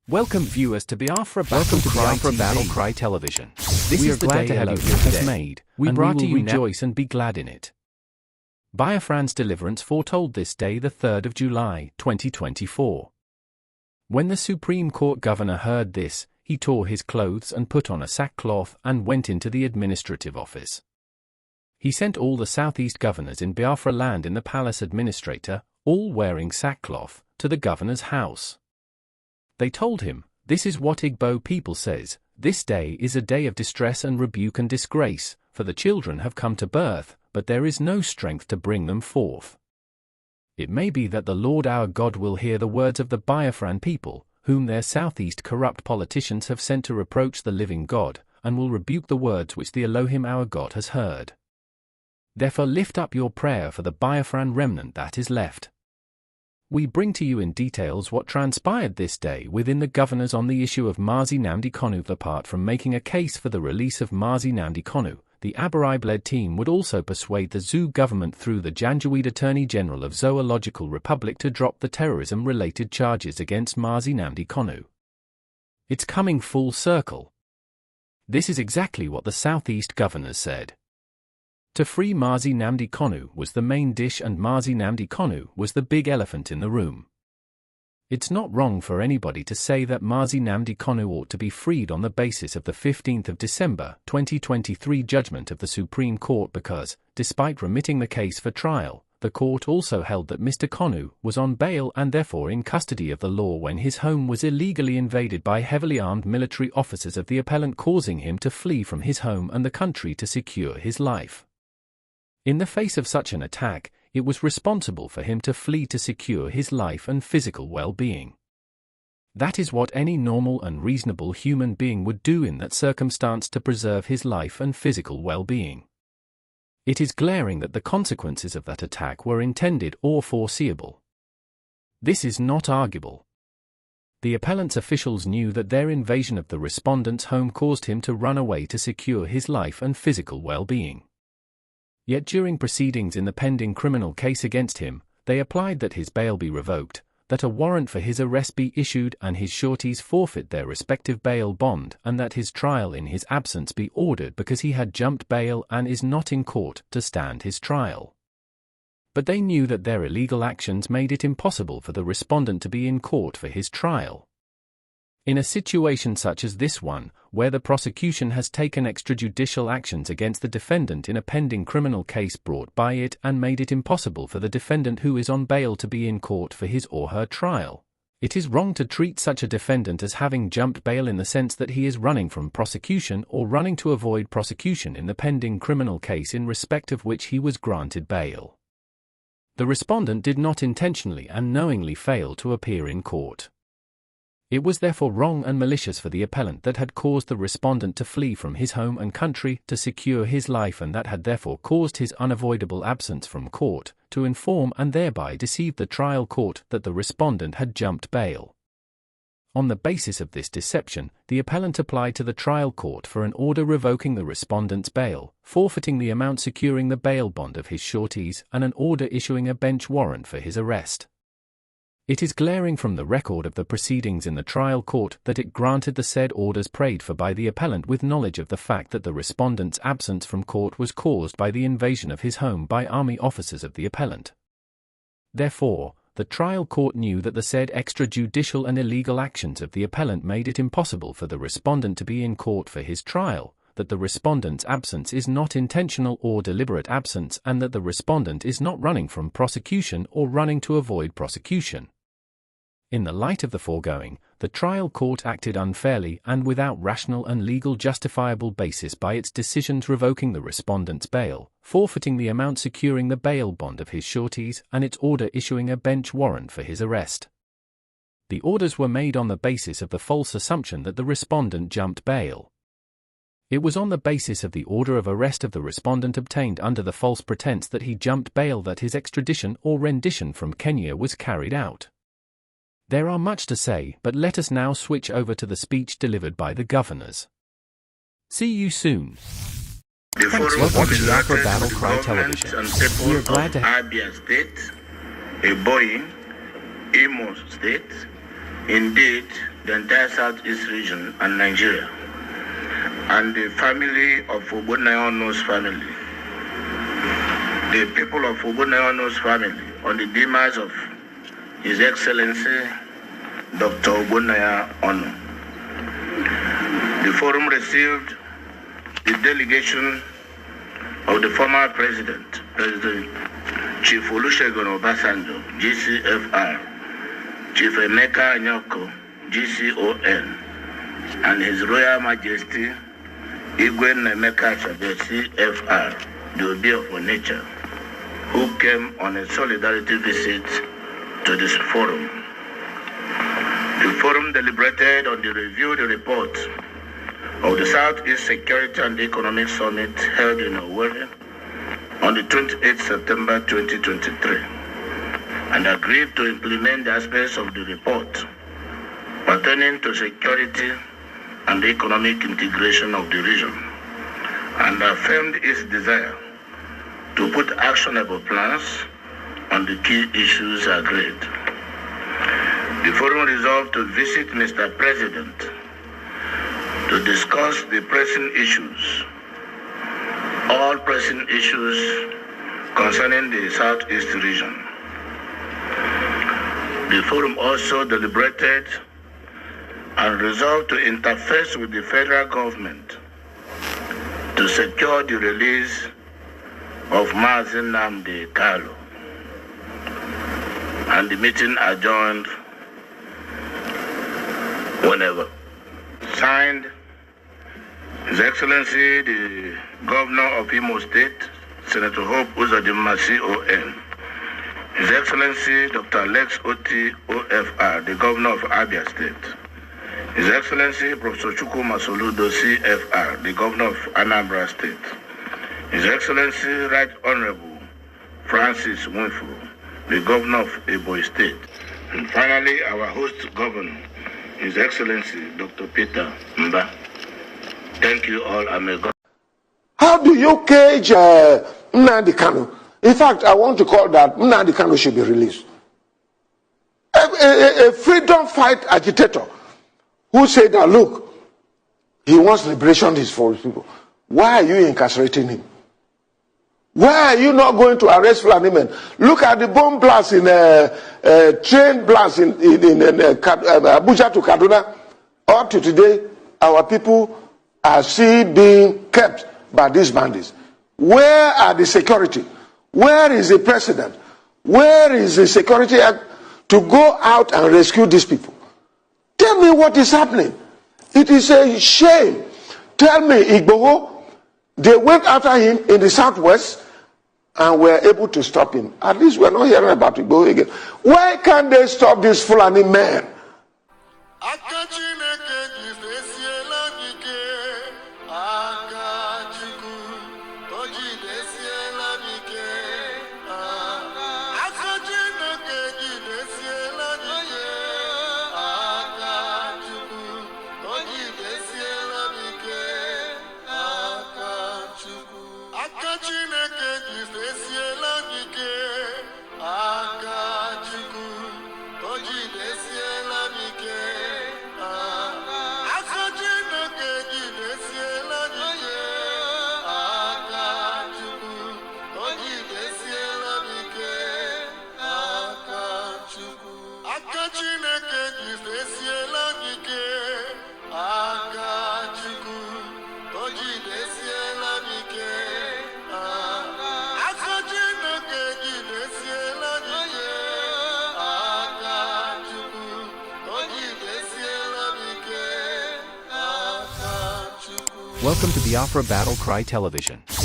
Welcome viewers to Biafra Battle Cry Television. This is the day to have you has made. We brought to you rejoice and be glad in it. Biafran's deliverance foretold this day, the 3rd of July, 2024. When the Supreme Court governor heard this, he tore his clothes and put on a sackcloth and went into the administrative office. He sent all the southeast governors in Biafra land in the palace administrator, all wearing sackcloth, to the governor's house. They told him, "This is what Igbo people says, this day is a day of distress and rebuke and disgrace, for the children have come to birth, but there is no strength to bring them forth. It may be that the Lord our God will hear the words of the Biafran people, whom their southeast corrupt politicians have sent to reproach the living God, and will rebuke the words which the Elohim our God has heard. Therefore lift up your prayer for the Biafran remnant that is left." We bring to you in details what transpired this day within the governors on the issue of Mazi Nnamdi Kanu. Apart from making a case for the release of Mazi Nnamdi Kanu, the Abaribe-led team would also persuade the Zoo government through the Janjaweed Attorney General of Zoological Republic to drop the terrorism-related charges against Mazi Nnamdi Kanu. It's coming full circle. This is exactly what the Southeast governors said. To free Mazi Nnamdi Kanu was the main dish, and Mazi Nnamdi Kanu was the big elephant in the room. It's not wrong for anybody to say that Mazi Nnamdi Kanu ought to be freed on the basis of the 15th of December 2023 judgment of the Supreme Court because, despite remitting the case for trial, the court also held that Mr Kanu was on bail and therefore in custody of the law when his home was illegally invaded by heavily armed military officers of the appellant, causing him to flee from his home and the country to secure his life. In the face of such an attack, it was responsible for him to flee to secure his life and physical well-being. That is what any normal and reasonable human being would do in that circumstance to preserve his life and physical well-being. It is glaring that the consequences of that attack were intended or foreseeable. This is not arguable. The appellant's officials knew that their invasion of the respondent's home caused him to run away to secure his life and physical well-being. Yet during proceedings in the pending criminal case against him, they applied that his bail be revoked, that a warrant for his arrest be issued and his sureties forfeit their respective bail bond, and that his trial in his absence be ordered because he had jumped bail and is not in court to stand his trial. But they knew that their illegal actions made it impossible for the respondent to be in court for his trial. In a situation such as this one, where the prosecution has taken extrajudicial actions against the defendant in a pending criminal case brought by it and made it impossible for the defendant who is on bail to be in court for his or her trial, it is wrong to treat such a defendant as having jumped bail in the sense that he is running from prosecution or running to avoid prosecution in the pending criminal case in respect of which he was granted bail. The respondent did not intentionally and knowingly fail to appear in court. It was therefore wrong and malicious for the appellant that had caused the respondent to flee from his home and country to secure his life, and that had therefore caused his unavoidable absence from court, to inform and thereby deceive the trial court that the respondent had jumped bail. On the basis of this deception, the appellant applied to the trial court for an order revoking the respondent's bail, forfeiting the amount securing the bail bond of his sureties, and an order issuing a bench warrant for his arrest. It is glaring from the record of the proceedings in the trial court that it granted the said orders prayed for by the appellant with knowledge of the fact that the respondent's absence from court was caused by the invasion of his home by army officers of the appellant. Therefore, the trial court knew that the said extrajudicial and illegal actions of the appellant made it impossible for the respondent to be in court for his trial, that the respondent's absence is not intentional or deliberate absence, and that the respondent is not running from prosecution or running to avoid prosecution. In the light of the foregoing, the trial court acted unfairly and without rational and legal justifiable basis by its decisions revoking the respondent's bail, forfeiting the amount securing the bail bond of his sureties, and its order issuing a bench warrant for his arrest. The orders were made on the basis of the false assumption that the respondent jumped bail. It was on the basis of the order of arrest of the respondent obtained under the false pretense that he jumped bail that his extradition or rendition from Kenya was carried out. There are much to say, but let us now switch over to the speech delivered by the governors. See you soon. Thanks for watching Biafra Battle Cry Television. We are glad to have Abia State, Eboyi, Imo State, indeed the entire Southeast region and Nigeria, and the family of Ogbonnayanu's family, the people of Ogbonnayanu's family, on the demise of His Excellency Dr. Ogbonnaya. The forum received the delegation of the former President Chief Olusegun Obasanjo, GCFR, Chief Emeka Anyoko, GCON, and His Royal Majesty Igwe Emeka Achabe, CFR, the Obi of Onitsha, who came on a solidarity visit to this forum. The forum deliberated on the report of the Southeast Security and Economic Summit held in Owerri on the 28th September 2023 and agreed to implement the aspects of the report pertaining to security and economic integration of the region and affirmed its desire to put actionable plans on the key issues agreed. The forum resolved to visit Mr. President to discuss the pressing issues, all pressing issues concerning the Southeast region. The forum also deliberated and resolved to interface with the federal government to secure the release of Mazi Nnamdi Kanu, and the meeting adjourned whenever. Signed, His Excellency the Governor of Imo State, Senator Hope Uzodimma, CON. His Excellency Dr. Alex Oti, OFR, the Governor of Abia State. His Excellency Professor Chukwu Masoludo, CFR, the Governor of Anambra State. His Excellency Right Honorable Francis Nwifo, the Governor of Ebonyi State. And finally, our host governor, His Excellency Dr. Peter Mba. Thank you all, and may God. How do you cage Nnamdi Kanu? In fact, I want to call that Nnamdi Kanu should be released. A freedom fight agitator who said that, look, he wants liberation for his people. Why are you incarcerating him? Why are you not going to arrest Fulani men? Look at the bomb blast in train blast in Abuja to Kaduna. Up to today, our people are still being kept by these bandits. Where are the security? Where is the president? Where is the security act to go out and rescue these people? Tell me what is happening. It is a shame. Tell me, Igboho, they went after him in the southwest and were able to stop him. At least we're not hearing about Igboho again. Why can't they stop this Fulani man? Welcome to Biafra Battle Cry Television.